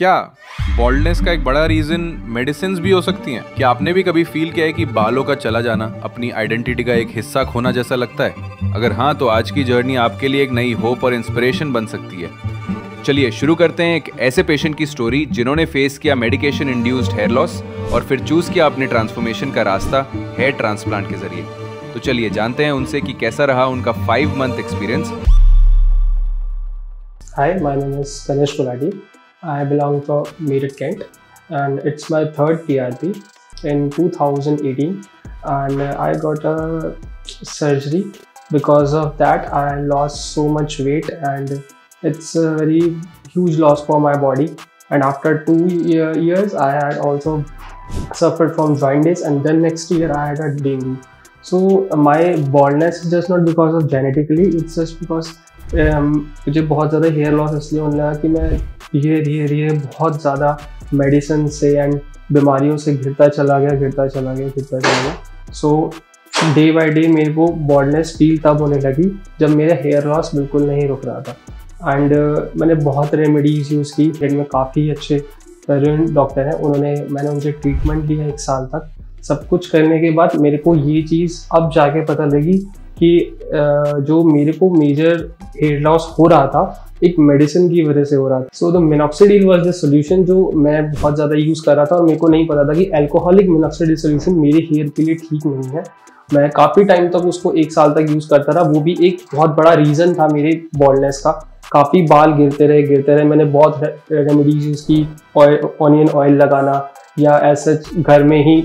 क्या बॉल्डनेस का एक बड़ा रीजन मेडिसिन भी हो सकती हैं? क्या आपने भी कभी फील किया है कि बालों का चला जाना अपनी आइडेंटिटी का एक हिस्सा खोना जैसा लगता है? अगर हाँ, तो आज की जर्नी आपके लिए एक नई होप और इंस्पिरेशन बन सकती है। चलिए शुरू करते हैं एक ऐसे पेशेंट की स्टोरी जिन्होंने फेस किया मेडिकेशन इंड्यूस्ड हेयर लॉस और फिर चूज किया अपने ट्रांसफॉर्मेशन का रास्ता हेयर ट्रांसप्लांट के जरिए। तो चलिए जानते हैं उनसे कि कैसा रहा उनका 5 month experience. Hi, my name is Ganesh Gulati. I belong from Meerut, Kent, and it's my third PRP in 2018, and I got a surgery. Because of that, I lost so much weight, and it's a very huge loss for my body. And after 2 years, I had also suffered from jaundice, and then next year I had a dengue. So my baldness is just not because of genetically, it's just because मुझे बहुत ज़्यादा hair loss इसलिए होने लगा कि मैं धीरे बहुत ज़्यादा मेडिसिन से एंड बीमारियों से घिरता चला गया। सो डे बाय डे मेरे को बॉल्डनेस फील तब होने लगी जब मेरा हेयर लॉस बिल्कुल नहीं रुक रहा था। एंड मैंने बहुत रेमेडीज़ यूज़ की। इनमें काफ़ी अच्छे डॉक्टर हैं, मैंने उनसे ट्रीटमेंट लिया 1 साल तक। सब कुछ करने के बाद मेरे को ये चीज़ अब जाके पता लगी कि जो मेरे को मेजर हेयर लॉस हो रहा था एक मेडिसिन की वजह से हो रहा था। So the minoxidil was the solution जो मैं बहुत ज़्यादा यूज़ कर रहा था, और मेरे को नहीं पता था कि अल्कोहलिक मिनॉक्सिडिल सोल्यूशन मेरे हेयर के लिए ठीक नहीं है। मैं काफ़ी टाइम तक उसको 1 साल तक यूज़ करता रहा। वो भी एक बहुत बड़ा रीज़न था मेरे बॉल्डनेस का। काफ़ी बाल गिरते रहे। मैंने बहुत रेमेडीज यूज़ की, ऑनियन ऑयल लगाना या ऐसा घर में ही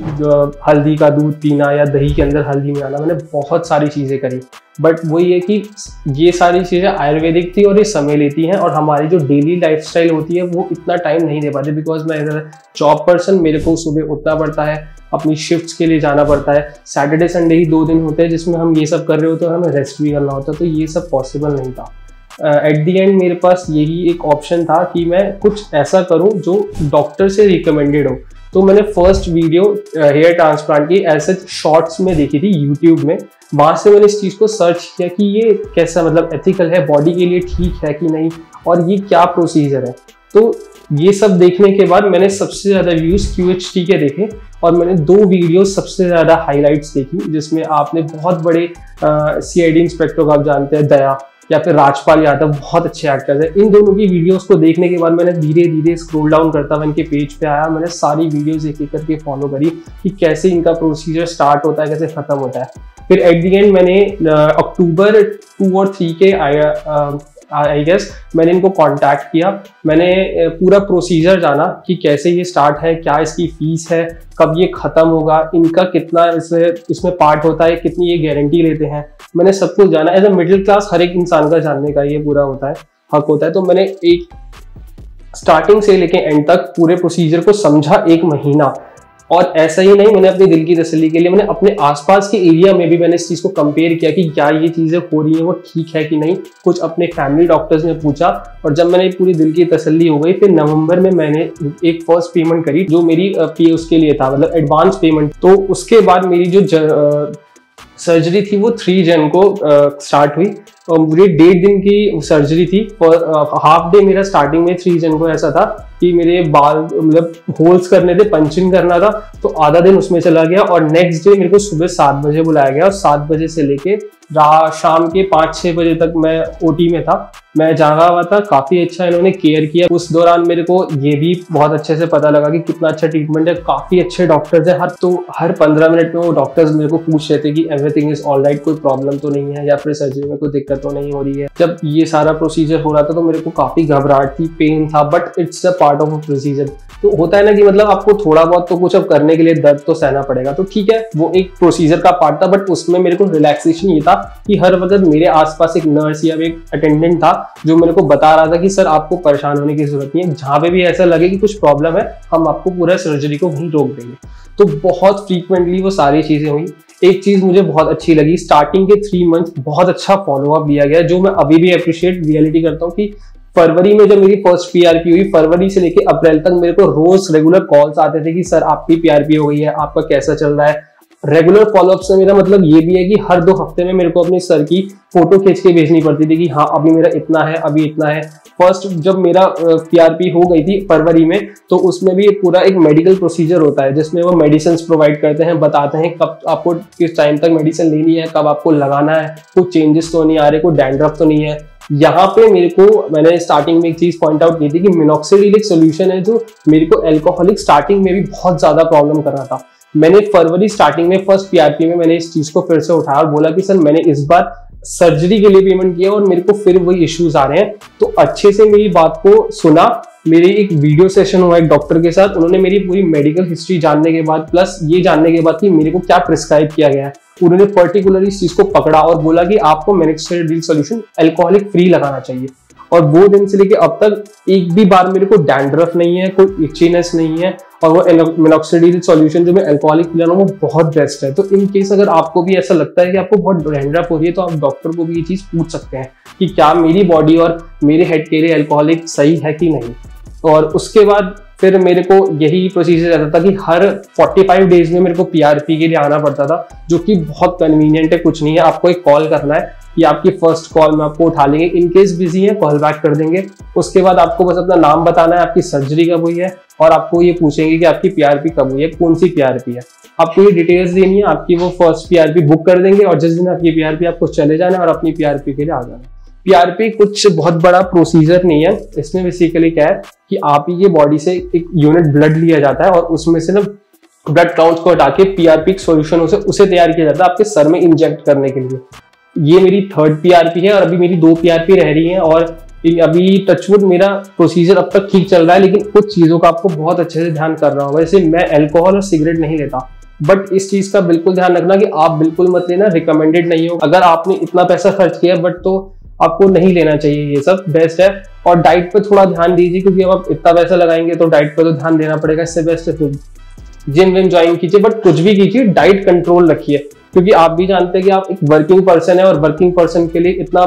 हल्दी का दूध पीना या दही के अंदर हल्दी मिलाना। मैंने बहुत सारी चीज़ें करी, बट वही है कि ये सारी चीज़ें आयुर्वेदिक थी और ये समय लेती हैं, और हमारी जो डेली लाइफस्टाइल होती है वो इतना टाइम नहीं दे पाती। बिकॉज मैं एज अ जॉब पर्सन, मेरे को सुबह उठना पड़ता है, अपनी शिफ्ट्स के लिए जाना पड़ता है। सैटरडे संडे ही 2 दिन होते हैं जिसमें हम ये सब कर रहे होते हैं और हमें रेस्ट भी करना होता है, तो ये सब पॉसिबल नहीं था। एट दी एंड मेरे पास यही एक ऑप्शन था कि मैं कुछ ऐसा करूं जो डॉक्टर से रिकमेंडेड हो। तो मैंने फर्स्ट वीडियो हेयर ट्रांसप्लांट की ऐसे शॉर्ट्स में देखी थी यूट्यूब में। वहाँ से मैंने इस चीज़ को सर्च किया कि ये कैसा, मतलब एथिकल है, बॉडी के लिए ठीक है कि नहीं, और ये क्या प्रोसीजर है। तो ये सब देखने के बाद मैंने सबसे ज़्यादा व्यूज़ QHT के देखे, और मैंने 2 वीडियो सबसे ज़्यादा हाईलाइट्स देखी, जिसमें आपने बहुत बड़े CID इंस्पेक्टर को आप जानते हैं, दया, या फिर राजपाल यादव, बहुत अच्छे एक्टर्स हैं। इन दोनों की वीडियोस को देखने के बाद मैंने धीरे स्क्रॉल डाउन करता हुआ इनके पेज पे आया। मैंने सारी वीडियोस एक करके फॉलो करी कि कैसे इनका प्रोसीजर स्टार्ट होता है, कैसे ख़त्म होता है। फिर एट दी एंड मैंने अक्टूबर 2 और 3 के आई गेस मैंने इनको कांटेक्ट किया। मैंने पूरा प्रोसीजर जाना कि कैसे ये स्टार्ट है, क्या इसकी फीस है, कब ये ख़त्म होगा, इनका कितना इसमें पार्ट होता है, कितनी ये गारंटी लेते हैं। मैंने सब कुछ जाना। एज अ मिडिल क्लास हर एक इंसान का जानने का ये पूरा होता है, हक होता है। तो मैंने एक स्टार्टिंग से लेके एंड तक पूरे प्रोसीजर को समझा 1 महीना। और ऐसा ही नहीं, मैंने अपनी दिल की तसल्ली के लिए मैंने अपने आसपास के एरिया में भी मैंने इस चीज़ को कंपेयर किया कि क्या ये चीज़ें हो रही हैं वो ठीक है कि नहीं। कुछ अपने फैमिली डॉक्टर्स ने पूछा, और जब मैंने पूरी दिल की तसल्ली हो गई, फिर नवंबर में मैंने एक फर्स्ट पेमेंट करी जो मेरी उसके लिए था, मतलब एडवांस पेमेंट। तो उसके बाद मेरी जो सर्जरी थी वो 3 जन को स्टार्ट हुई, और मुझे 1.5 दिन की सर्जरी थी। हाफ डे मेरा स्टार्टिंग में 3 जन को ऐसा था कि मेरे बाल मतलब होल्स करने थे, पंचिंग करना था, तो आधा दिन उसमें चला गया। और नेक्स्ट डे मेरे को सुबह 7 बजे बुलाया गया, और 7 बजे से लेके शाम के 5-6 बजे तक मैं OT में था। मैं जागा हुआ था। काफ़ी अच्छा इन्होंने केयर किया। उस दौरान मेरे को ये भी बहुत अच्छे से पता लगा कि कितना अच्छा ट्रीटमेंट है। काफ़ी अच्छे डॉक्टर्स हैं। हर 15 मिनट में वो डॉक्टर्स मेरे को पूछ रहे थे कि एवरीथिंग इज ऑल राइट, कोई प्रॉब्लम तो नहीं है, या फिर सर्जरी में कोई दिक्कत तो नहीं हो रही है। जब ये सारा प्रोसीजर हो रहा था तो मेरे को काफ़ी घबराहट थी, पेन था, but it's a part of a procedure. तो होता है ना कि मतलब आपको थोड़ा बहुत तो कुछ अब करने के लिए दर्द तो सहना पड़ेगा। तो ठीक है, वो एक प्रोसीजर का पार्ट था, बट उसमें मेरे को रिलैक्सेशन ये था कि हर वक्त मेरे आसपास एक नर्स या एक अटेंडेंट था जो मेरे को बता रहा था कि सर आपको परेशान होने की जरूरत नहीं है, जहाँ पे भी ऐसा लगे कि कुछ प्रॉब्लम है हम आपको पूरा सर्जरी को वहीं रोक देंगे। तो बहुत फ्रीक्वेंटली वो सारी चीज़ें हुई। एक चीज़ मुझे बहुत अच्छी लगी, स्टार्टिंग के 3 मंथ बहुत अच्छा फॉलोअप लिया गया, जो मैं अभी भी अप्रिशिएट रियलिटी करता हूँ कि फरवरी में जब मेरी फर्स्ट PRP हुई, फरवरी से लेके अप्रैल तक मेरे को रोज रेगुलर कॉल्स आते थे कि सर आपकी PRP हो गई है, आपका कैसा चल रहा है। रेगुलर फॉलोअप से मेरा मतलब ये भी है कि हर 2 हफ्ते में मेरे को अपने सर की फोटो खींच के भेजनी पड़ती थी कि हाँ अभी मेरा इतना है, अभी इतना है। फर्स्ट जब मेरा PRP हो गई थी फरवरी में, तो उसमें भी पूरा एक मेडिकल प्रोसीजर होता है जिसमें वो मेडिसिन प्रोवाइड करते हैं, बताते हैं कब आपको किस टाइम तक मेडिसिन लेनी है, कब आपको लगाना है, कुछ चेंजेस तो नहीं आ रहे, कोई डैंड्रफ तो नहीं है। यहाँ पे मैंने स्टार्टिंग में एक चीज पॉइंट आउट की थी कि मिनॉक्सिडिल एक सोल्यूशन है जो मेरे को एल्कोहलिक स्टार्टिंग में भी बहुत ज्यादा प्रॉब्लम कर रहा था। मैंने फरवरी स्टार्टिंग में फर्स्ट PRP में मैंने इस चीज को फिर से उठाया और बोला कि सर मैंने इस बार सर्जरी के लिए पेमेंट किया और मेरे को फिर वही इश्यूज आ रहे हैं। तो अच्छे से मेरी बात को सुना, मेरी एक वीडियो सेशन हुआ एक डॉक्टर के साथ, उन्होंने मेरी पूरी मेडिकल हिस्ट्री जानने के बाद प्लस ये जानने के बाद कि मेरे को क्या प्रिस्क्राइब किया गया है, उन्होंने पर्टिकुलरली इस चीज को पकड़ा और बोला कि आपको मिनॉक्सिडिल सॉल्यूशन अल्कोहलिक फ्री लगाना चाहिए। और वो दिन से लेके अब तक एक भी बार मेरे को डैंड्रफ नहीं है, कोई इचीनेस नहीं है, और वो मिनॉक्सिडिल सॉल्यूशन जो मैं अल्कोहलिक पिला रहा हूँ वो बहुत बेस्ट है। तो इन केस अगर आपको भी ऐसा लगता है कि आपको बहुत डैंड्रफ हो रही है तो आप डॉक्टर को भी ये चीज पूछ सकते हैं कि क्या मेरी बॉडी और मेरे हेड के लिए अल्कोहलिक सही है कि नहीं। और उसके बाद फिर मेरे को यही प्रोसीजर रहता था कि हर 45 डेज में मेरे को PRP के लिए आना पड़ता था, जो कि बहुत कन्वीनियंट है, कुछ नहीं है, आपको एक कॉल करना है कि आपकी फर्स्ट कॉल में आपको उठा लेंगे, इन केस बिजी है कॉल बैक कर देंगे। उसके बाद आपको बस अपना नाम बताना है, आपकी सर्जरी कब हुई है, और आपको ये पूछेंगे कि आपकी PRP कब हुई है, कौन सी PRP है, आपको ये डिटेल्स देनी है, आपकी वो फर्स्ट PRP बुक कर देंगे और जिस दिन आपकी PRP आपको चले जाना और अपनी PRP के लिए आ जाना। PRP कुछ बहुत बड़ा प्रोसीजर नहीं है, इसमें बेसिकली क्या है कि आप ही के बॉडी से एक यूनिट ब्लड लिया जाता है और उसमें से ना ब्लड काउंट्स को हटा के PRP सॉल्यूशन उसे तैयार किया जाता है आपके सर में इंजेक्ट करने के लिए। ये मेरी थर्ड PRP है और अभी मेरी 2 PRP रह रही हैं और अभी टचवुड मेरा प्रोसीजर अब तक ठीक चल रहा है, लेकिन कुछ चीजों का आपको बहुत अच्छे से ध्यान करना होगा। जैसे मैं अल्कोहल और सिगरेट नहीं लेता, बट इस चीज का बिल्कुल ध्यान रखना कि आप बिल्कुल मत लेना, रिकमेंडेड नहीं हो। अगर आपने इतना पैसा खर्च किया बट तो आपको नहीं लेना चाहिए, ये सब बेस्ट है। और डाइट पे थोड़ा ध्यान दीजिए क्योंकि अब आप इतना पैसा लगाएंगे तो डाइट पे तो ध्यान देना पड़ेगा। इससे बेस्ट है जिम विम ज्वाइन कीजिए, बट कुछ भी कीजिए डाइट कंट्रोल रखिए, क्योंकि आप भी जानते हैं कि आप एक वर्किंग पर्सन है और वर्किंग पर्सन के लिए इतना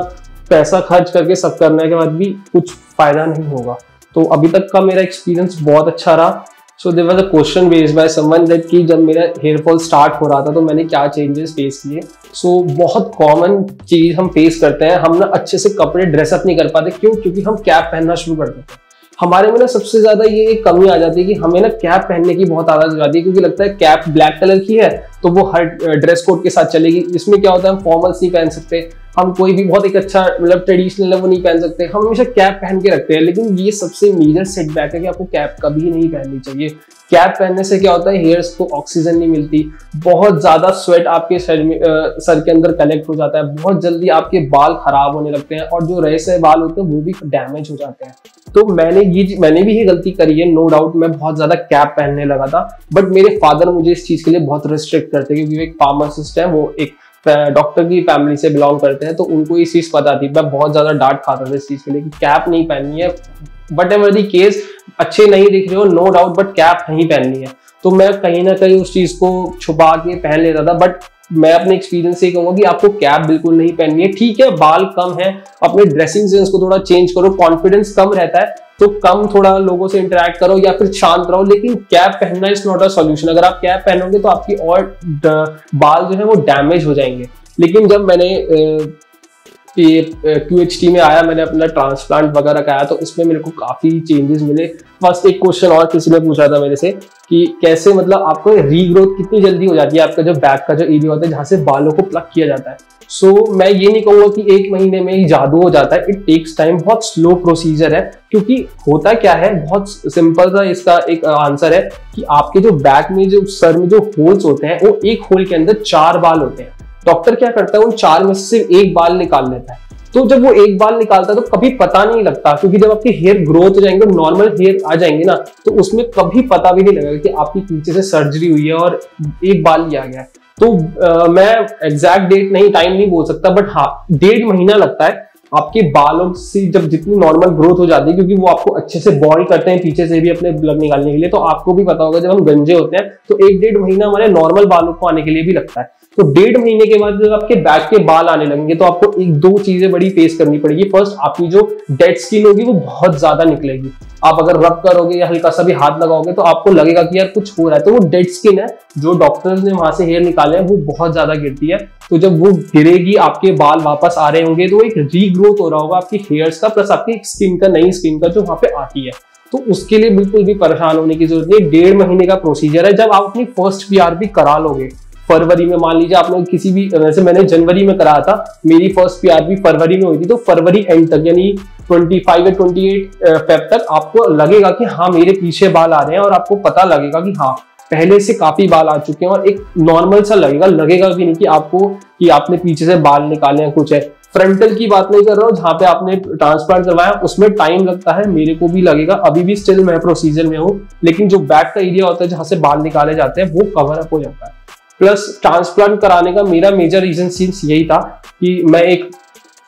पैसा खर्च करके सब करने के बाद भी कुछ फायदा नहीं होगा। तो अभी तक का मेरा एक्सपीरियंस बहुत अच्छा रहा। So there was a question based by someone that कि जब मेरा हेयर फॉल स्टार्ट हो रहा था तो मैंने क्या चेंजेस फेस किए। सो बहुत कॉमन चीज हम फेस करते हैं, हम ना अच्छे से कपड़े ड्रेसअप नहीं कर पाते। क्यों? क्योंकि हम कैप पहनना शुरू कर देते हैं। हमारे में ना सबसे ज्यादा ये एक कमी आ जाती है कि हमें ना कैप पहनने की बहुत आदत हो जाती है, क्योंकि लगता है कैप ब्लैक कलर की है तो वो हर ड्रेस कोड के साथ चलेगी। इसमें क्या होता है, हम फॉर्मल्स नहीं पहन सकते, हम कोई भी बहुत एक अच्छा मतलब ट्रेडिशनल है वो नहीं पहन सकते, हम हमेशा कैप पहन के रखते हैं। लेकिन ये सबसे मेजर सेटबैक है कि आपको कैप कभी नहीं पहननी चाहिए। कैप पहनने से क्या होता है, हेयर्स को ऑक्सीजन नहीं मिलती, बहुत ज्यादा स्वेट आपके सर के अंदर कलेक्ट हो जाता है, बहुत जल्दी आपके बाल खराब होने लगते हैं और जो रह से बाल होते हैं वो भी डैमेज हो जाते हैं। तो मैंने भी ये गलती करी है, नो डाउट। मैं बहुत ज्यादा कैप पहनने लगा था, बट मेरे फादर मुझे इस चीज के लिए बहुत रिस्ट्रिक्ट करते हैं, क्योंकि वो एक फार्मासिस्ट है, वो एक डॉक्टर की फैमिली से बिलोंग करते हैं, तो उनको ये चीज पता थी। मैं बहुत ज्यादा डांट खाता था इस चीज के लिए कि कैप नहीं पहननी है। बट एवर दी केस, अच्छे नहीं दिख रहे हो नो डाउट, बट कैप नहीं पहननी है। तो मैं कहीं ना कहीं उस चीज को छुपा के पहन लेता था। बट मैं अपने एक्सपीरियंस से कहूंगा कि आपको कैप बिल्कुल नहीं पहननी है। ठीक है, बाल कम है, अपने ड्रेसिंग सेंस को थोड़ा चेंज करो, कॉन्फिडेंस कम रहता है तो कम थोड़ा लोगों से इंटरेक्ट करो या फिर शांत रहो, लेकिन कैप पहनना इज नॉट अ सॉल्यूशन। अगर आप कैप पहनोगे तो आपकी और बाल जो है वो डैमेज हो जाएंगे। लेकिन जब मैंने QHT में आया, मैंने अपना ट्रांसप्लांट वगैरह कराया, तो इसमें मेरे को काफी चेंजेस मिले। फर्स्ट एक क्वेश्चन और किसी ने पूछा था मेरे से कि कैसे मतलब आपको रीग्रोथ कितनी जल्दी हो जाती है, आपका जो बैक का जो एरिया होता है जहां से बालों को प्लग किया जाता है। सो मैं ये नहीं कहूंगा कि 1 महीने में ही जादू हो जाता है, इट टेक्स टाइम, बहुत स्लो प्रोसीजर है। क्योंकि होता क्या है, बहुत सिंपल सा इसका एक आंसर है कि आपके जो बैक में जो सर में जो होल्स होते हैं वो एक होल के अंदर 4 बाल होते हैं। डॉक्टर क्या करता है, उन 4 में से सिर्फ 1 बाल निकाल लेता है। तो जब वो 1 बाल निकालता है तो कभी पता नहीं लगता, क्योंकि जब आपके हेयर ग्रोथ हो जाएंगे, नॉर्मल हेयर आ जाएंगे ना, तो उसमें कभी पता भी नहीं लगेगा कि आपकी पीछे से सर्जरी हुई है और 1 बाल लिया गया है। तो मैं एग्जैक्ट डेट नहीं, टाइम नहीं बोल सकता, बट हाँ 1.5 महीना लगता है आपके बालों से जब जितनी नॉर्मल ग्रोथ हो जाती है, क्योंकि वो आपको अच्छे से बॉइल करते हैं पीछे से भी अपने ब्लड निकालने के लिए। तो आपको भी पता होगा जब हम गंजे होते हैं तो 1-1.5 महीना हमारे नॉर्मल बालों को आने के लिए भी लगता है। तो 1.5 महीने के बाद जब आपके बैक के बाल आने लगेंगे तो आपको एक दो चीजें बड़ी फेस करनी पड़ेगी। फर्स्ट, आपकी जो डेड स्किन होगी वो बहुत ज्यादा निकलेगी। आप अगर रब करोगे या हल्का सा भी हाथ लगाओगे तो आपको लगेगा कि यार कुछ हो रहा है, तो वो डेड स्किन है, जो डॉक्टर्स ने वहां से हेयर निकाले हैं वो बहुत ज्यादा गिरती है। तो जब वो गिरेगी, आपके बाल वापस आ रहे होंगे, तो एक रीग्रोथ हो रहा होगा आपकी हेयर्स का प्लस आपकी स्किन का, नई स्किन का जो वहां पे आती है। तो उसके लिए बिल्कुल भी परेशान होने की जरूरत नहीं। 1.5 महीने का प्रोसीजर है। जब आप अपनी फर्स्ट पीआरपी करा लोगे फरवरी में, मान लीजिए आपने किसी भी, वैसे मैंने जनवरी में कराया था, मेरी फर्स्ट पीआरपी फरवरी में हुई थी, तो फरवरी एंड तक यानी 25 या 28 फेब तक आपको लगेगा कि हाँ मेरे पीछे बाल आ रहे हैं, और आपको पता लगेगा कि हाँ पहले से काफी बाल आ चुके हैं, और एक नॉर्मल सा लगेगा भी नहीं कि आपको कि आपने पीछे से बाल निकाले हैं कुछ है। फ्रंटल की बात नहीं कर रहा हूँ, जहां पे आपने ट्रांसप्लांट करवाया उसमें टाइम लगता है, मेरे को भी लगेगा, अभी भी स्टिल मैं प्रोसीजर में हूँ, लेकिन जो बैक का एरिया होता है जहां से बाल निकाले जाते हैं वो कवर अप हो जाता है। प्लस ट्रांसप्लांट कराने का मेरा मेजर रीजन सिंस यही था कि मैं एक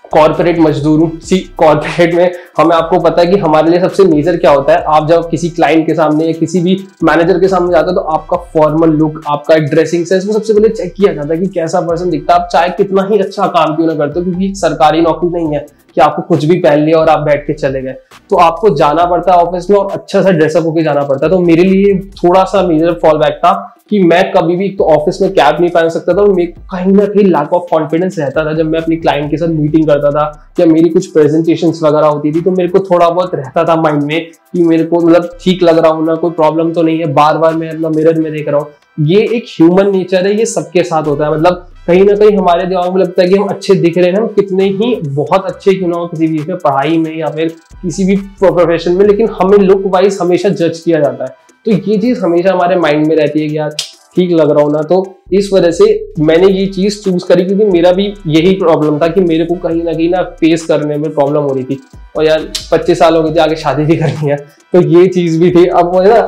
कॉर्पोरेट मजदूर हूँ। सी कॉर्पोरेट में हमें, आपको पता है कि हमारे लिए सबसे मेजर क्या होता है, आप जब किसी क्लाइंट के सामने या किसी भी मैनेजर के सामने जाते हो तो आपका फॉर्मल लुक, आपका ड्रेसिंग सेंस, वो सबसे पहले चेक किया जाता है कि कैसा पर्सन दिखता है। आप चाहे कितना ही अच्छा काम क्यों ना करते हो, क्योंकि सरकारी नौकरी नहीं है कि आपको कुछ भी पहन लिया और आप बैठ के चले गए, तो आपको जाना पड़ता है ऑफिस में और अच्छा सा ड्रेसअप होकर जाना पड़ता है। तो मेरे लिए थोड़ा सा मेजर फॉल बैक था कि मैं कभी भी तो ऑफिस में कैप नहीं पहन सकता था, और मेरे को कहीं ना कहीं लैक ऑफ कॉन्फिडेंस रहता था जब मैं अपनी क्लाइंट के साथ मीटिंग करता था या मेरी कुछ प्रेजेंटेशंस वगैरह होती थी, तो मेरे को थोड़ा बहुत रहता था माइंड में कि मेरे को मतलब ठीक लग रहा हूँ ना, कोई प्रॉब्लम तो नहीं है, बार बार मैं अपना मिरर में देख रहा हूँ। ये एक ह्यूमन नेचर है, ये सबके साथ होता है। मतलब कहीं ना कहीं हमारे दिमाग में लगता है कि हम अच्छे दिख रहे हैं, हम कितने ही बहुत अच्छे क्यों ना हो किसी भी चीज में, पढ़ाई में या फिर किसी भी प्रोफेशन में, लेकिन हमें लुक वाइज हमेशा जज किया जाता है। तो ये चीज हमेशा हमारे माइंड में रहती है कि यार ठीक लग रहा हूं ना। तो इस वजह से मैंने ये चीज चूज करी, क्योंकि मेरा भी यही प्रॉब्लम था कि मेरे को कहीं ना फेस करने में प्रॉब्लम हो रही थी, और यार 25 साल हो गए थे, आगे शादी भी करनी है, तो ये चीज भी थी। अब वो ना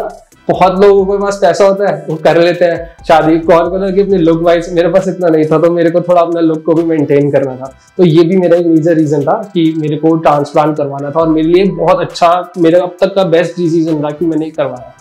बहुत लोगों के पास पैसा होता है, वो कर लेते हैं शादी, कौन को कि अपने लुक वाइज, मेरे पास इतना नहीं था, तो मेरे को थोड़ा अपना लुक को भी मेंटेन करना था। तो ये भी मेरा एक मेजर रीजन था कि मेरे को ट्रांसप्लांट करवाना था, और मेरे लिए बहुत अच्छा, मेरा अब तक का बेस्ट डिसीजन था कि मैंने करवाया।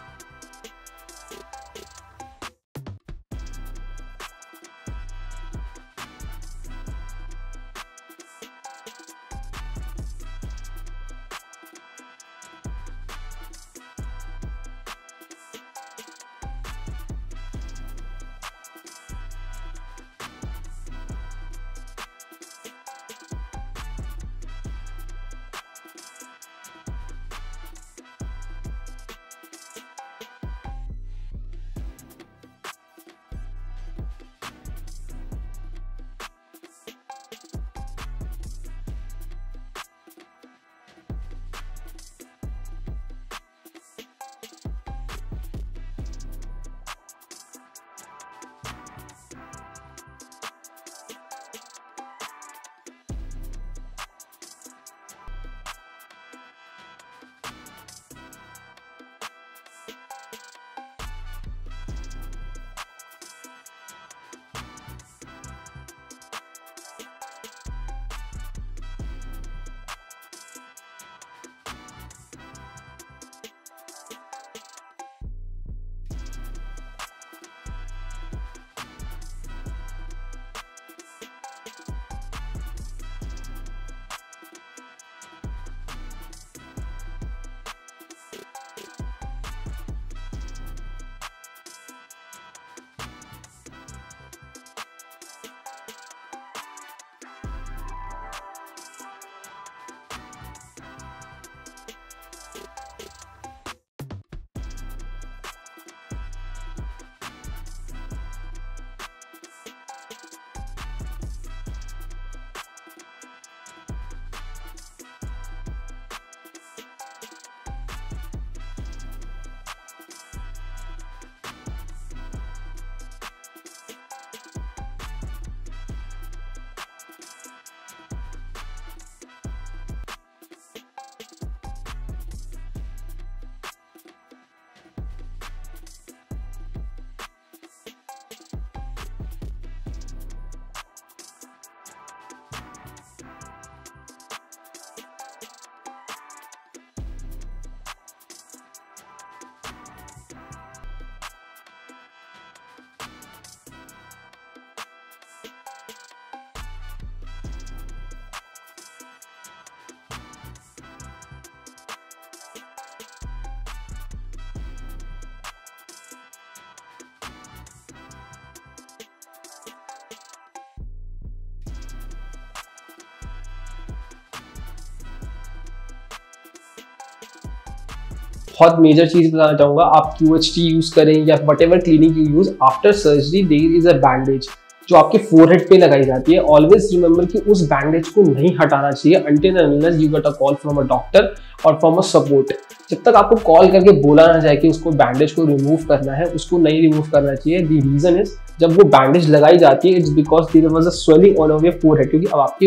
बहुत मेजर चीज बताना चाहूंगा, आप QHT यूज करें या whatever clinic you use, after surgery there is a bandage जो आपके फोरहेड पे लगाई जाती है। ऑलवेज रिमेंबर कि उस बैंडेज को नहीं हटाना चाहिए until and unless you get a call from a doctor और फ्रॉम अ सपोर्ट। जब तक आपको कॉल करके बोला ना जाए कि उसको बैंडेज को रिमूव करना है, उसको नहीं रिमूव करना चाहिए। द रीजन इज जब वो बैंडेज लगाई जाती है, it's because there was a swelling on your forehead, क्योंकि अब आपके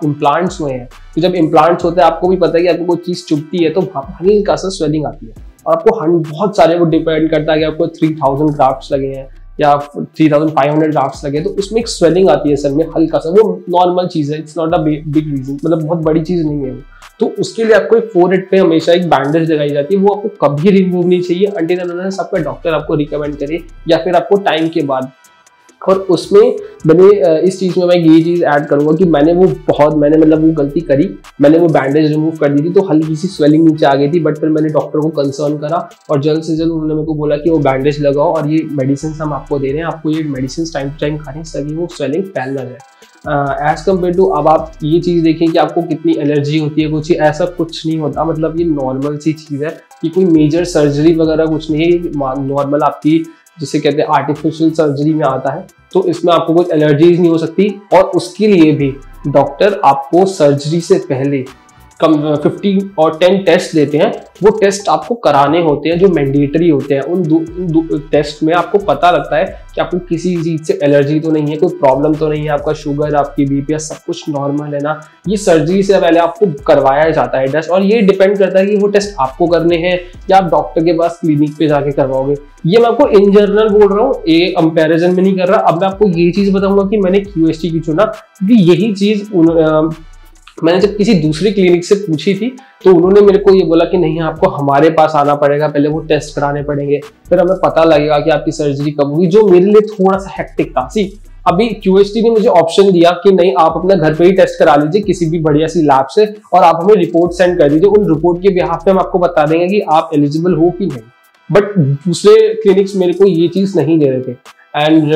इम्प्लांट्स हुए हैं। तो जब इम्प्लांट्स होते हैं, आपको भी पता है कि आपको कोई चीज चुभती है तो हल्का सा स्वेलिंग आती है, और आपको बहुत सारे, वो डिपेंड करता है कि आपको 3000 ग्राफ्ट्स लगे हैं या 3500 ग्राफ्ट्स लगे, तो उसमें एक स्वेलिंग आती है सर में हल्का सा, वो नॉर्मल चीज है, it's not a big reason, मतलब बहुत बड़ी चीज नहीं है वो। तो उसके लिए आपको एक फोरहेड पे हमेशा एक बैंडेज लगाई जाती है, वो आपको कभी रिमूव नहीं चाहिए until and unless आपका डॉक्टर आपको रिकमेंड करे या फिर आपको टाइम के बाद। और उसमें मैंने इस चीज में मैं ये चीज ऐड करूंगा कि मैंने मतलब वो गलती करी, मैंने वो बैंडेज रिमूव कर दी थी तो हल्की सी स्वेलिंग नीचे आ गई थी, बट फिर मैंने डॉक्टर को कंसर्न करा और जल्द से जल्द उन्होंने मेरे को बोला कि वो बैंडेज लगाओ और ये मेडिसिन हम आपको दे रहे हैं, आपको ये मेडिसिन टाइम टू टाइम खाने से वो स्वेलिंग फैल ना जाए। एज कम्पेयर टू अब आप ये चीज देखें कि आपको कितनी एलर्जी होती है, कुछ ऐसा कुछ नहीं होता, मतलब ये नॉर्मल सी चीज है कि कोई मेजर सर्जरी वगैरह कुछ नहीं है, नॉर्मल आपकी जिसे कहते हैं आर्टिफिशियल सर्जरी में आता है। तो इसमें आपको कोई एलर्जीज नहीं हो सकती, और उसके लिए भी डॉक्टर आपको सर्जरी से पहले 15 और 10 टेस्ट देते हैं। वो टेस्ट आपको कराने होते हैं जो मैंडेटरी होते हैं। उन दो टेस्ट में आपको पता लगता है कि आपको किसी चीज से एलर्जी तो नहीं है, कोई प्रॉब्लम तो नहीं है, आपका शुगर, आपकी बीपी सब कुछ नॉर्मल है ना। ये सर्जरी से पहले आपको करवाया जाता है टेस्ट, और ये डिपेंड करता है कि वो टेस्ट आपको करने हैं या आप डॉक्टर के पास क्लिनिक पे जाके करवाओगे। ये मैं आपको इन जनरल बोल रहा हूँ, एक कंपैरिजन में नहीं कर रहा। अब मैं आपको ये चीज बताऊंगा कि मैंने QHT की चुना क्योंकि यही चीज मैंने जब किसी दूसरी क्लिनिक से पूछी थी तो उन्होंने मेरे को ये बोला कि नहीं, आपको हमारे पास आना पड़ेगा, पहले वो टेस्ट कराने पड़ेंगे, फिर हमें पता लगेगा कि आपकी सर्जरी कब होगी, जो मेरे लिए थोड़ा सा हेक्टिक था। अभी QHT ने मुझे ऑप्शन दिया कि नहीं, आप अपना घर पे ही टेस्ट करा लीजिए किसी भी बढ़िया सी लैब से और आप हमें रिपोर्ट सेंड कर दीजिए, उन रिपोर्ट के बिहाफ पे हम आपको बता देंगे कि आप एलिजिबल हो कि नहीं। बट दूसरे क्लिनिक्स मेरे को ये चीज नहीं दे रहे थे। एंड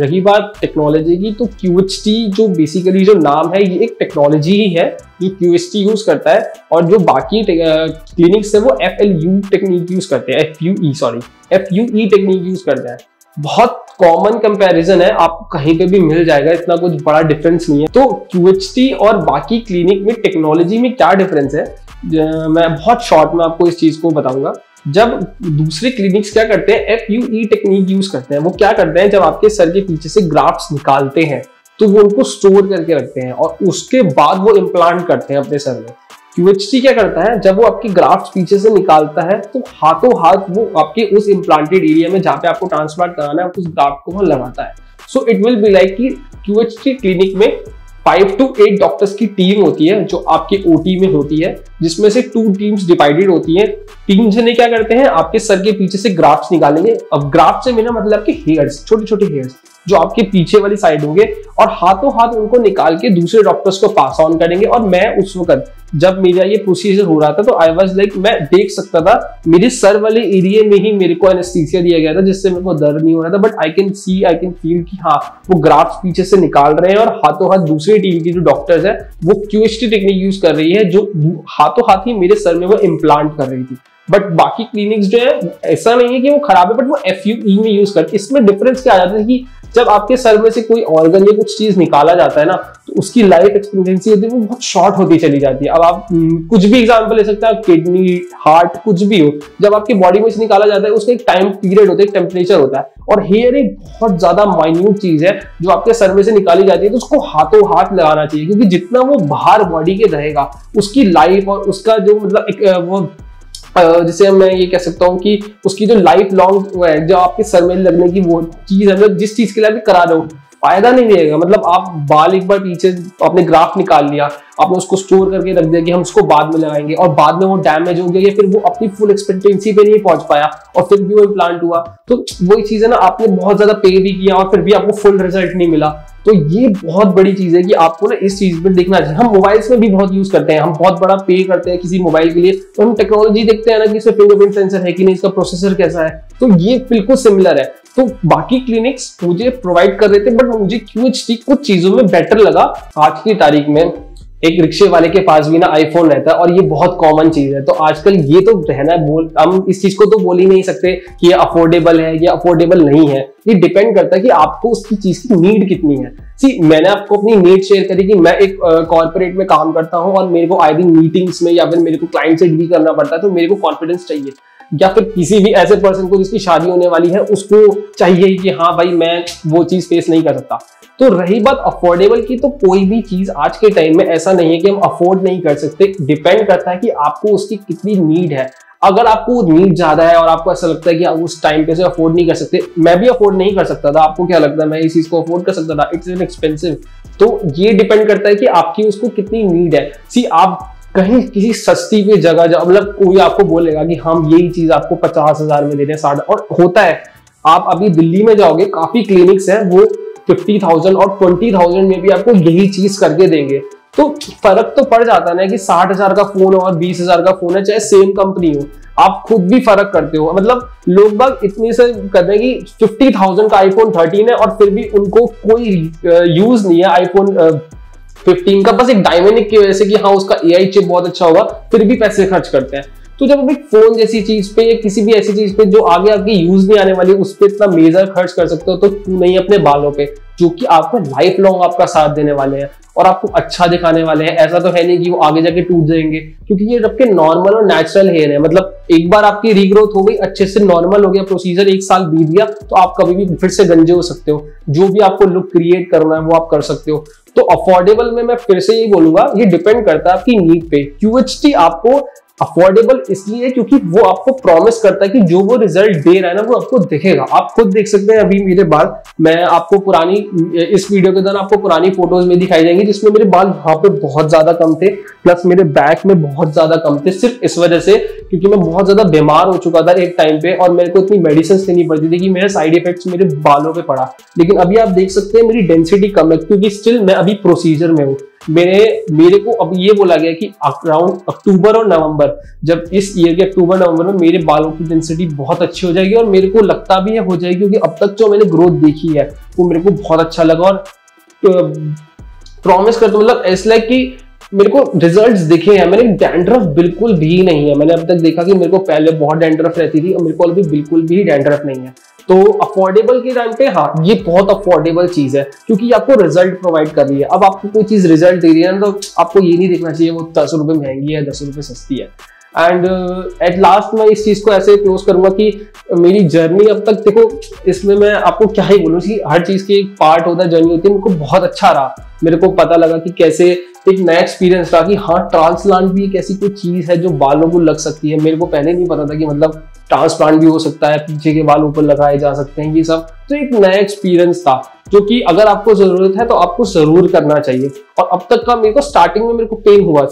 रही बात टेक्नोलॉजी की, तो QHT जो बेसिकली जो नाम है, ये एक टेक्नोलॉजी ही है जो QHT यूज करता है, और जो बाकी क्लिनिक्स है वो FLU टेक्निक यूज करते हैं, FUE टेक्निक यूज करते हैं। बहुत कॉमन कंपैरिजन है, आपको कहीं पे भी मिल जाएगा, इतना कुछ बड़ा डिफरेंस नहीं है। तो QHT और बाकी क्लिनिक में टेक्नोलॉजी में क्या डिफरेंस है, मैं बहुत शॉर्ट में आपको इस चीज को बताऊंगा। जब दूसरे क्लिनिक्स क्या करते हैं, FUE टेक्निक यूज करते हैं। वो क्या करते हैं, जब आपके सर के पीछे से ग्राफ्ट्स निकालते हैं तो वो उनको स्टोर करके रखते हैं और उसके बाद वो इम्प्लांट करते हैं अपने सर में। QHT क्या करता है, जब वो आपकी ग्राफ्ट्स पीछे से निकालता है तो हाथों हाथ वो आपके उस इम्प्लांटेड एरिया में जहाँ पे आपको ट्रांसप्लांट कराना है उस ग्राफ्ट को वो लगाता है। So it will be like कि QHT क्लिनिक में 5 to 8 डॉक्टर्स की टीम होती है जो आपके OT में होती है, जिसमें से 2 टीम्स डिवाइडेड होती हैं। 3 जने क्या करते हैं, आपके सर के पीछे से ग्राफ्ट्स निकालेंगे। अब ग्राफ्ट से मेरा मतलब कि हेयर्स, छोटे छोटे हेयर्स जो आपके पीछे वाली साइड होंगे, और हाथों हाथ उनको निकाल के दूसरे डॉक्टर्स को पास ऑन करेंगे। और मैं उस वक्त जब मेरा ये प्रोसीजर हो रहा था तो आई वाज लाइक, मैं देख सकता था मेरे सर वाले एरिया में ही मेरे को एनेस्थीसिया दिया गया था, जिससे मेरे को दर्द नहीं हो रहा था। बट आई कैन फील कि हाँ, वो ग्राफ्ट्स पीछे से निकाल रहे हैं और हाथों हाथ दूसरी टीम की जो डॉक्टर्स है वो QHT टेक्निक यूज कर रही है, जो हाथों हाथ ही मेरे सर में वो इम्प्लांट कर रही थी। बट बाकी क्लिनिक्स जो है, ऐसा नहीं है कि वो खराब है, बट वो FUE में यूज करते। इसमें डिफरेंस क्या आ जाता है कि जब आपके सर में से कोई ऑर्गन या कुछ चीज निकाला जाता है ना, तो उसकी लाइफ एक्सपेक्टेंसी होती है वो बहुत शॉर्ट होती चली जाती है। अब आप कुछ भी एग्जांपल ले सकते हैं, किडनी, हार्ट, कुछ भी हो, जब आपकी बॉडी में से निकाला जाता है उसका एक टाइम पीरियड होता है, एक टेम्परेचर होता है। और हेयर एक बहुत ज्यादा माइन्यूट चीज है जो आपके सर में से निकाली जाती है, तो उसको हाथों हाथ लगाना चाहिए, क्योंकि जितना वो बाहर बॉडी के रहेगा उसकी लाइफ और उसका जो मतलब वो जिसे मैं ये कह सकता हूँ कि उसकी जो लाइफ लॉन्ग है, जो आपके सर में लगने की वो चीज है, मतलब जिस चीज के लिए आप करा रहे हो, फायदा नहीं देगा। मतलब आप बाल एक बार पीछे आपने ग्राफ निकाल लिया, आपने उसको स्टोर करके रख दिया कि हम उसको बाद में लगाएंगे, और बाद में वो डैमेज हो गया या फिर वो अपनी फुल एक्सपेक्टेंसी पे नहीं पहुंच पाया और फिर भी वो इम्प्लांट हुआ, तो वही चीज है ना, आपने बहुत ज्यादा पे भी किया और फिर भी आपको फुल रिजल्ट नहीं मिला। तो ये बहुत बड़ी चीज है कि आपको ना इस चीज में देखना चाहिए। हम मोबाइल्स में भी बहुत यूज करते हैं, हम बहुत बड़ा पे करते हैं किसी मोबाइल के लिए, तो हम टेक्नोलॉजी देखते हैं ना कि इसमें फिंगरप्रिंट सेंसर है कि नहीं, इसका प्रोसेसर कैसा है, तो ये बिल्कुल सिमिलर है। तो बाकी क्लिनिक्स मुझे प्रोवाइड कर रहे थे, बट मुझे QHT कुछ चीजों में बेटर लगा आज की तारीख में। एक रिक्शे वाले के पास भी ना आईफोन रहता है और ये बहुत कॉमन चीज है। तो आजकल ये तो रहना है, हम इस चीज को तो बोल ही नहीं सकते कि ये अफोर्डेबल है या अफोर्डेबल नहीं है। ये डिपेंड करता है कि आपको उसकी चीज की नीड कितनी है। मैंने आपको अपनी नीड शेयर करी कि मैं एक कॉर्पोरेट में काम करता हूं और मेरे को आई थिंक मीटिंग्स में या फिर मेरे को क्लाइंट से डील करना पड़ता है, तो मेरे को कॉन्फिडेंस चाहिए। या फिर किसी भी ऐसे पर्सन को जिसकी शादी होने वाली है उसको चाहिए कि हाँ भाई मैं वो चीज फेस नहीं कर सकता। तो रही बात अफोर्डेबल की, तो कोई भी चीज आज के टाइम में ऐसा नहीं है कि हम अफोर्ड नहीं कर सकते। डिपेंड करता है कि आपको उसकी कितनी नीड है। अगर आपको नीड ज्यादा है और आपको ऐसा लगता है कि आप उस टाइम पे से अफोर्ड नहीं कर सकते, मैं भी अफोर्ड नहीं कर सकता था, आपको क्या लगता है मैं इस चीज को अफोर्ड कर सकता था? It's an expensive. तो ये डिपेंड करता है कि आपकी उसको कितनी नीड है। आप कहीं किसी सस्ती पे जगह जाओ, मतलब कोई आपको बोलेगा कि हम यही चीज आपको 50,000 में दे रहे हैं, 60, और होता है। आप अभी दिल्ली में जाओगे, काफी क्लिनिक्स है वो 50,000 और 20,000 में भी आपको यही चीज करके देंगे। तो फर्क तो पड़ जाता है ना कि 60,000 का फोन और 20,000 का फोन है, चाहे सेम कंपनी हो, आप खुद भी फर्क करते हो। मतलब लोग बाग इतनी से कहते हैं कि 50,000 का आईफोन 13 है और फिर भी उनको कोई यूज नहीं है आईफोन 15 का, बस एक डायनेमिक की वजह से कि हाँ उसका एआई चिप बहुत अच्छा होगा, फिर भी पैसे खर्च करते हैं। तो जब आप एक फोन जैसी चीज पे या किसी भी ऐसी चीज पे जो आगे आपकी यूज नहीं आने वाली, उस पर इतना मेजर खर्च कर सकते हो, तो क्यों नहीं अपने बालों पे, जो कि आपको लाइफ लॉन्ग आपका साथ देने वाले हैं और आपको अच्छा दिखाने वाले हैं। ऐसा तो है नहीं कि वो आगे जाके टूट जाएंगे, क्योंकि ये आपके नॉर्मल और नेचुरल हेयर है। मतलब एक बार आपकी रीग्रोथ हो गई, अच्छे से नॉर्मल हो गया प्रोसीजर, 1 साल बीत गया, तो आप कभी भी फिर से गंजे हो सकते हो। जो भी आपको लुक क्रिएट करना है वो आप कर सकते हो। तो अफोर्डेबल में मैं फिर से यही बोलूंगा, ये डिपेंड करता है आपकी नीड पे। QHT आपको अफोर्डेबल इसलिए क्योंकि वो आपको प्रॉमिस करता है कि जो वो रिजल्ट दे रहा है ना वो आपको दिखेगा। आप खुद देख सकते हैं, अभी मेरे बाल, मैं आपको पुरानी, इस वीडियो के दौरान आपको पुरानी फोटोज में दिखाई जाएंगी जिसमें मेरे बाल यहाँ पे बहुत ज्यादा कम थे, प्लस मेरे बैक में बहुत ज्यादा कम थे, सिर्फ इस वजह से क्योंकि मैं बहुत ज्यादा बीमार हो चुका था एक टाइम पे और मेरे को इतनी मेडिसिन लेनी पड़ती थी कि मेरे साइड इफेक्ट्स मेरे बालों पे पड़ा। लेकिन अभी आप देख सकते हैं मेरी डेंसिटी कम है, क्योंकि स्टिल मैं अभी प्रोसीजर में हूँ। मेरे को अब ये बोला गया कि अराउंड अक्टूबर और नवंबर, जब इस ईयर के अक्टूबर नवंबर में मेरे बालों की डेंसिटी बहुत अच्छी हो जाएगी, और मेरे को लगता भी है हो जाएगी, क्योंकि अब तक जो मैंने ग्रोथ देखी है वो मेरे को बहुत अच्छा लगा। और प्रॉमिस करता हूं, मतलब ऐसा कि मेरे को रिजल्ट्स दिखे हैं। मेरे डैंड्रफ बिल्कुल भी नहीं है। मैंने अब तक देखा कि मेरे को पहले बहुत डैंड्रफ रहती थी और मेरे को अभी बिल्कुल भी डैंड्रफ नहीं है। तो अफोर्डेबल के टाइम पे हाँ ये बहुत अफोर्डेबल चीज है, क्योंकि आपको रिजल्ट प्रोवाइड कर रही है। अब आपको कोई चीज रिजल्ट दे रही है ना, तो आपको ये नहीं देखना चाहिए वो 10 रुपए महंगी है 10 रुपए सस्ती है। एंड एट लास्ट मैं इस चीज को ऐसे क्लोज करूंगा कि मेरी जर्नी अब तक देखो, इसमें मैं आपको क्या ही बोलूं कि हर चीज की एक पार्ट होता है, जर्नी होती है। मेरे को बहुत अच्छा रहा, मेरे को पता लगा कि कैसे एक नया एक्सपीरियंस रहा कि हाँ ट्रांसप्लांट भी एक ऐसी कोई चीज है जो बालों को लग सकती है। मेरे को पहले नहीं पता था कि मतलब ट्रांसप्लांट भी हो सकता है, पीछे के बाल ऊपर लगाए जा सकते हैं, ये सब तो एक नया एक्सपीरियंस था, जो कि अगर आपको जरूरत है तो आपको जरूर करना चाहिए। और अब तक का मेरे को स्टार्टिंग में मेरे को पेन हुआ,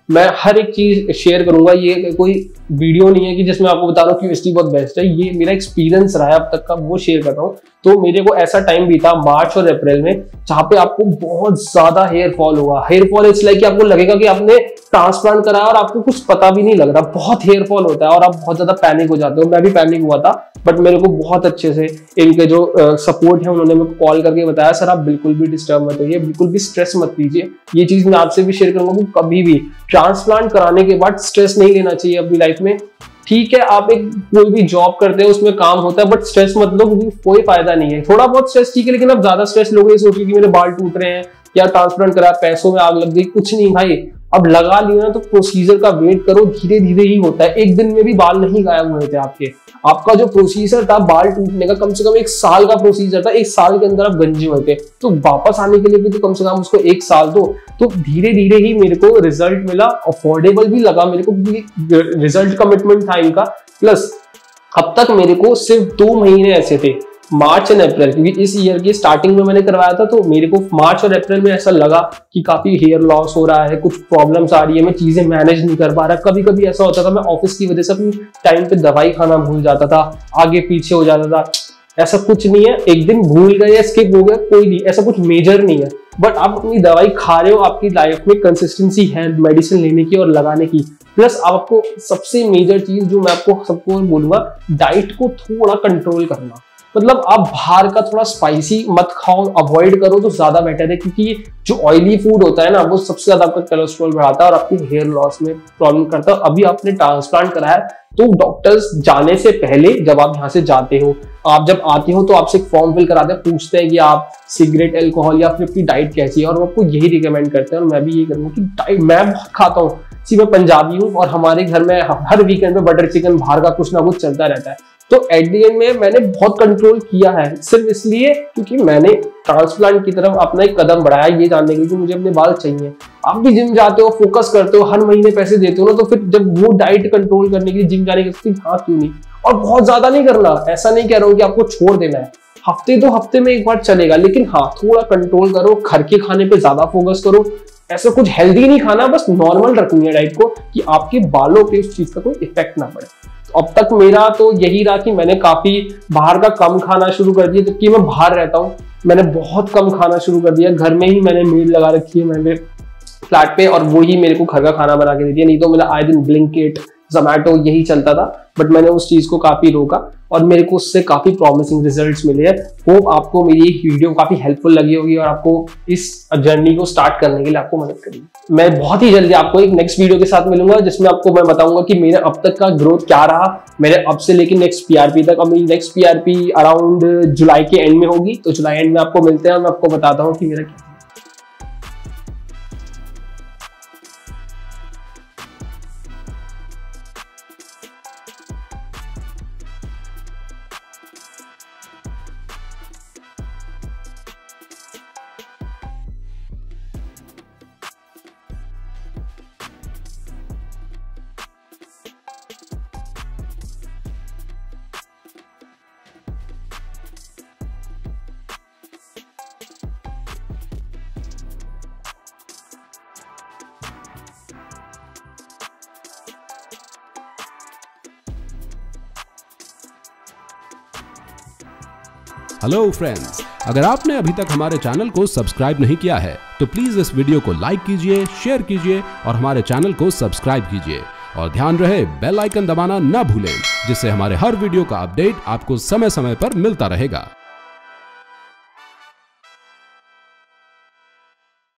मैं हर एक चीज शेयर करूंगा, ये कोई वीडियो नहीं है कि जिसमें आपको बता रहा हूँ कि QHT बहुत बेस्ट है, ये मेरा एक्सपीरियंस रहा है अब तक का, वो शेयर कर रहा हूँ। तो मेरे को ऐसा टाइम भी था मार्च और अप्रैल में जहाँ पे आपको बहुत ज्यादा हेयर फॉल हुआ। हेयर फॉल इसलिए कि आपको लगेगा कि आपने ट्रांसप्लांट कराया और आपको कुछ पता भी नहीं लग रहा, बहुत हेयर फॉल होता है और आप बहुत ज्यादा पैनिक हो जाते हो। मैं भी पैनिक हुआ था, बट मेरे को बहुत अच्छे से इनके जो सपोर्ट है उन्होंने मेरे को कॉल करके बताया, सर आप बिल्कुल भी डिस्टर्ब मत होइए, बिल्कुल भी स्ट्रेस मत लीजिए। ये चीज मैं आपसे भी शेयर करूंगा कि कभी भी ट्रांसप्लांट कराने के बाद स्ट्रेस नहीं लेना चाहिए अपनी लाइफ में। ठीक है, आप एक कोई भी जॉब करते हैं उसमें काम होता है, बट स्ट्रेस मत लो, क्योंकि कोई फायदा नहीं है। थोड़ा बहुत स्ट्रेस ठीक है, लेकिन आप ज्यादा स्ट्रेस लोगे, सोचिए कि मेरे बाल टूट रहे हैं या ट्रांसप्लांट करा, पैसों में आग लग गई, कुछ नहीं भाई। अब लगा लिया तो प्रोसीजर का वेट करो, धीरे धीरे ही होता है। एक दिन में भी बाल नहीं गायब हुए थे आपके। आपका जो प्रोसीजर था बाल टूटने का, कम से कम 1 साल का प्रोसीजर था। 1 साल के अंदर आप गंजे हुए थे, तो वापस आने के लिए भी तो कम से कम उसको 1 साल दो। तो धीरे धीरे ही मेरे को रिजल्ट मिला, अफोर्डेबल भी लगा मेरे को, रिजल्ट कमिटमेंट था इनका। प्लस अब तक मेरे को सिर्फ 2 महीने ऐसे थे, मार्च एंड अप्रैल, क्योंकि इस ईयर की स्टार्टिंग में मैंने करवाया था, तो मेरे को मार्च और अप्रैल में ऐसा लगा कि काफी हेयर लॉस हो रहा है, कुछ प्रॉब्लम्स आ रही है, मैं चीजें मैनेज नहीं कर पा रहा। कभी कभी ऐसा होता था मैं ऑफिस की वजह से अपनी टाइम पे दवाई खाना भूल जाता था, आगे पीछे हो जाता था। ऐसा कुछ नहीं है, एक दिन भूल गए, स्किप हो गया, कोई नहीं, ऐसा कुछ मेजर नहीं है। बट आप अपनी दवाई खा रहे हो, आपकी लाइफ में कंसिस्टेंसी है मेडिसिन लेने की और लगाने की। प्लस आपको सबसे मेजर चीज जो मैं आपको सबको बोलूंगा, डाइट को थोड़ा कंट्रोल करना। मतलब आप बाहर का थोड़ा स्पाइसी मत खाओ, अवॉइड करो तो ज्यादा बेटर है, क्योंकि जो ऑयली फूड होता है ना वो सबसे ज्यादा आपका कोलेस्ट्रॉल बढ़ाता है और आपकी हेयर लॉस में प्रॉब्लम करता है। अभी आपने ट्रांसप्लांट कराया तो डॉक्टर्स जाने से पहले जब आप यहाँ से जाते हो, आप जब आते हो तो आपसे एक फॉर्म फिल कराते हैं, पूछते हैं कि आप सिगरेट, अल्कोहल या फिर अपनी डाइट कैसी है, और वो आपको यही रिकमेंड करते हैं। और मैं भी यही करूँगा कि डाइट मैं बहुत खाता हूँ, मैं पंजाबी हूँ और हमारे घर में हर वीकेंड में बटर चिकन बाहर का कुछ ना कुछ चलता रहता है। तो एट दी एंड में मैंने बहुत कंट्रोल किया है, सिर्फ इसलिए क्योंकि मैंने ट्रांसप्लांट की तरफ अपना एक कदम बढ़ाया, ये जानने के लिए कि मुझे अपने बाल चाहिए। आप भी जिम जाते हो, फोकस करते हो, हर महीने पैसे देते हो ना, तो फिर जब वो डाइट कंट्रोल करने के लिए जिम जाने के लिए हाँ क्यों नहीं। और बहुत ज्यादा नहीं करना, ऐसा नहीं कह रहा हूँ कि आपको छोड़ देना है, हफ्ते 2 हफ्ते में एक बार चलेगा, लेकिन हाँ थोड़ा कंट्रोल करो, घर के खाने पे ज्यादा फोकस करो। ऐसा कुछ हेल्दी नहीं खाना, बस नॉर्मल रखनी है डाइट को कि आपके बालों पे उस चीज का कोई इफेक्ट ना पड़े। अब तक मेरा तो यही रहा कि मैंने काफी बाहर का कम खाना शुरू कर दिया, जबकि मैं बाहर रहता हूँ, मैंने बहुत कम खाना शुरू कर दिया। घर में ही मैंने मेड लगा रखी है मैंने फ्लैट पे, और वो ही मेरे को घर का खाना बना के देती है, नहीं तो मेरा आए दिन ब्लिंकिट, ज़ोमैटो यही चलता था। बट मैंने उस चीज़ को काफ़ी रोका और मेरे को उससे काफ़ी प्रॉमिसिंग रिजल्ट्स मिले हैं। होप आपको मेरी ये वीडियो काफ़ी हेल्पफुल लगी होगी और आपको इस जर्नी को स्टार्ट करने के लिए आपको मदद करेगी। मैं बहुत ही जल्दी आपको एक नेक्स्ट वीडियो के साथ मिलूंगा, जिसमें आपको मैं बताऊंगा कि मेरे अब तक का ग्रोथ क्या रहा, मेरे अब से लेकर नेक्स्ट PRP तक। अब मेरी नेक्स्ट PRP अराउंड जुलाई के एंड में होगी, तो जुलाई एंड में आपको मिलते हैं और मैं आपको बताता हूँ कि मेरा क्या। हेलो फ्रेंड्स, अगर आपने अभी तक हमारे चैनल को सब्सक्राइब नहीं किया है तो प्लीज इस वीडियो को लाइक कीजिए, शेयर कीजिए और हमारे चैनल को सब्सक्राइब कीजिए। और ध्यान रहे बेल आइकन दबाना ना भूलें, जिससे हमारे हर वीडियो का अपडेट आपको समय समय पर मिलता रहेगा।